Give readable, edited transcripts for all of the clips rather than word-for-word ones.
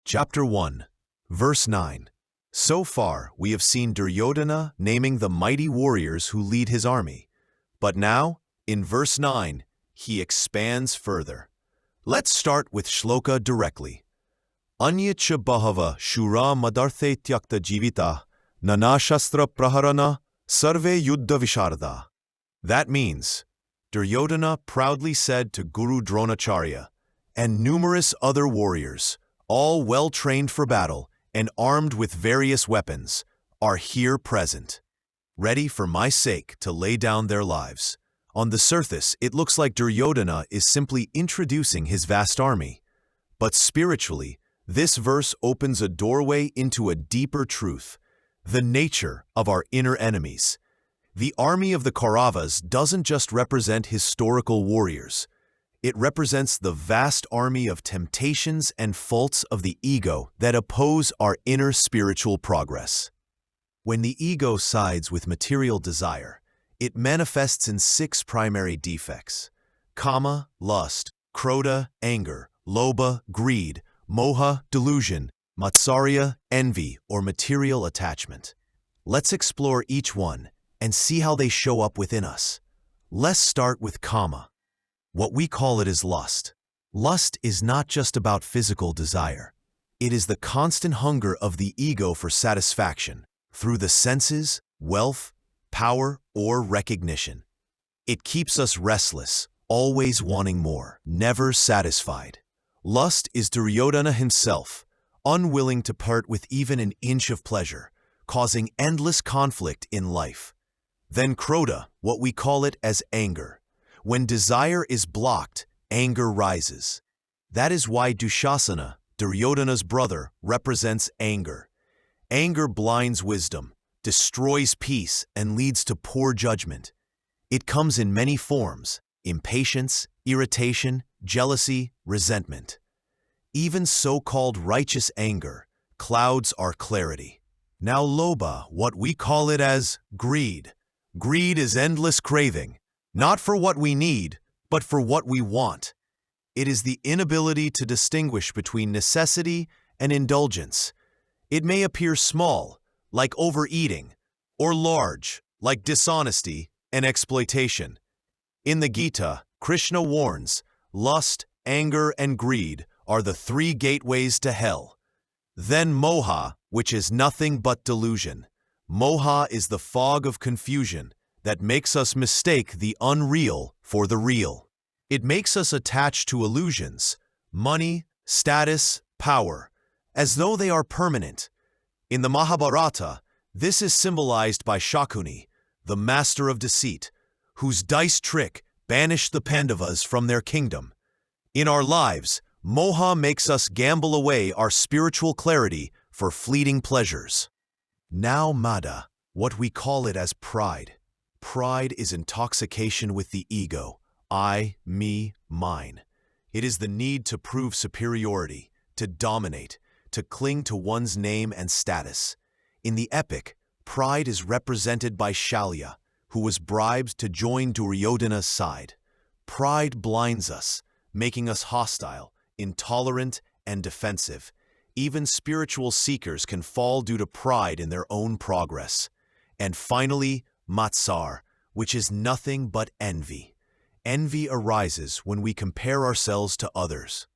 Chapter 1, Verse 9. So far, we have seen Duryodhana naming the mighty warriors who lead his army. But now, in verse 9, he expands further. Let's start with Shloka directly. Anyacha bahava shura madarthe tyakta jivita nanashastra praharana sarve yuddha visharda. That means, Duryodhana proudly said to Guru Dronacharya and numerous other warriors, all well-trained for battle and armed with various weapons, are here present, ready for my sake to lay down their lives. On the surface, it looks like Duryodhana is simply introducing his vast army. But spiritually, this verse opens a doorway into a deeper truth, the nature of our inner enemies. The army of the Kauravas doesn't just represent historical warriors. It represents the vast army of temptations and faults of the ego that oppose our inner spiritual progress. When the ego sides with material desire, it manifests in 6 primary defects: kama, lust; krodha, anger; lobha, greed; moha, delusion; matsarya, envy or material attachment. Let's explore each one and see how they show up within us. Let's start with kama. What we call it is lust. Lust is not just about physical desire. It is the constant hunger of the ego for satisfaction through the senses, wealth, power, or recognition. It keeps us restless, always wanting more, never satisfied. Lust is Duryodhana himself, unwilling to part with even an inch of pleasure, causing endless conflict in life. Then Krodha, what we call it as anger. When desire is blocked, anger rises. That is why Dushasana, Duryodhana's brother, represents anger. Anger blinds wisdom, destroys peace, and leads to poor judgment. It comes in many forms: impatience, irritation, jealousy, resentment. Even so-called righteous anger clouds our clarity. Now Lobha, what we call it as greed. Greed is endless craving, not for what we need, but for what we want. It is the inability to distinguish between necessity and indulgence. It may appear small, like overeating, or large, like dishonesty and exploitation. In the Gita, Krishna warns, lust, anger, and greed are the 3 gateways to hell. Then Moha, which is nothing but delusion. Moha is the fog of confusion that makes us mistake the unreal for the real. It makes us attach to illusions, money, status, power, as though they are permanent. In the Mahabharata, this is symbolized by Shakuni, the master of deceit, whose dice trick banished the Pandavas from their kingdom. In our lives, Moha makes us gamble away our spiritual clarity for fleeting pleasures. Now Mada, what we call it as pride. Pride is intoxication with the ego, I, me, mine. It is the need to prove superiority, to dominate, to cling to one's name and status. In the epic, pride is represented by Shalya, who was bribed to join Duryodhana's side. Pride blinds us, making us hostile, intolerant, and defensive. Even spiritual seekers can fall due to pride in their own progress. And finally, Matsarya, which is nothing but envy. Envy arises when we compare ourselves to others.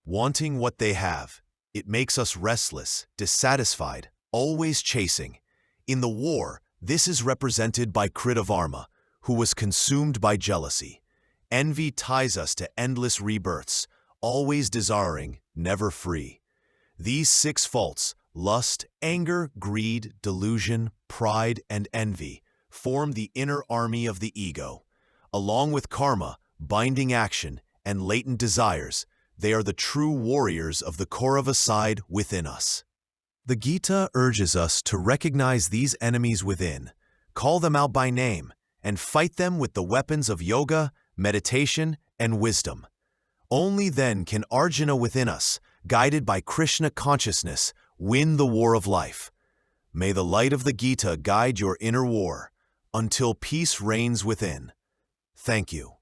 Wanting what they have, it makes us restless, dissatisfied, always chasing. In the war, this is represented by Krodha, who was consumed by jealousy. Envy ties us to endless rebirths, always desiring, never free. These 6 faults, lust, anger, greed, delusion, pride, and envy, form the inner army of the ego. Along with karma, binding action, and latent desires, they are the true warriors of the Kaurava side within us. The Gita urges us to recognize these enemies within, call them out by name, and fight them with the weapons of yoga, meditation, and wisdom. Only then can Arjuna within us, guided by Krishna consciousness, win the war of life. May the light of the Gita guide your inner war, until peace reigns within. Thank you.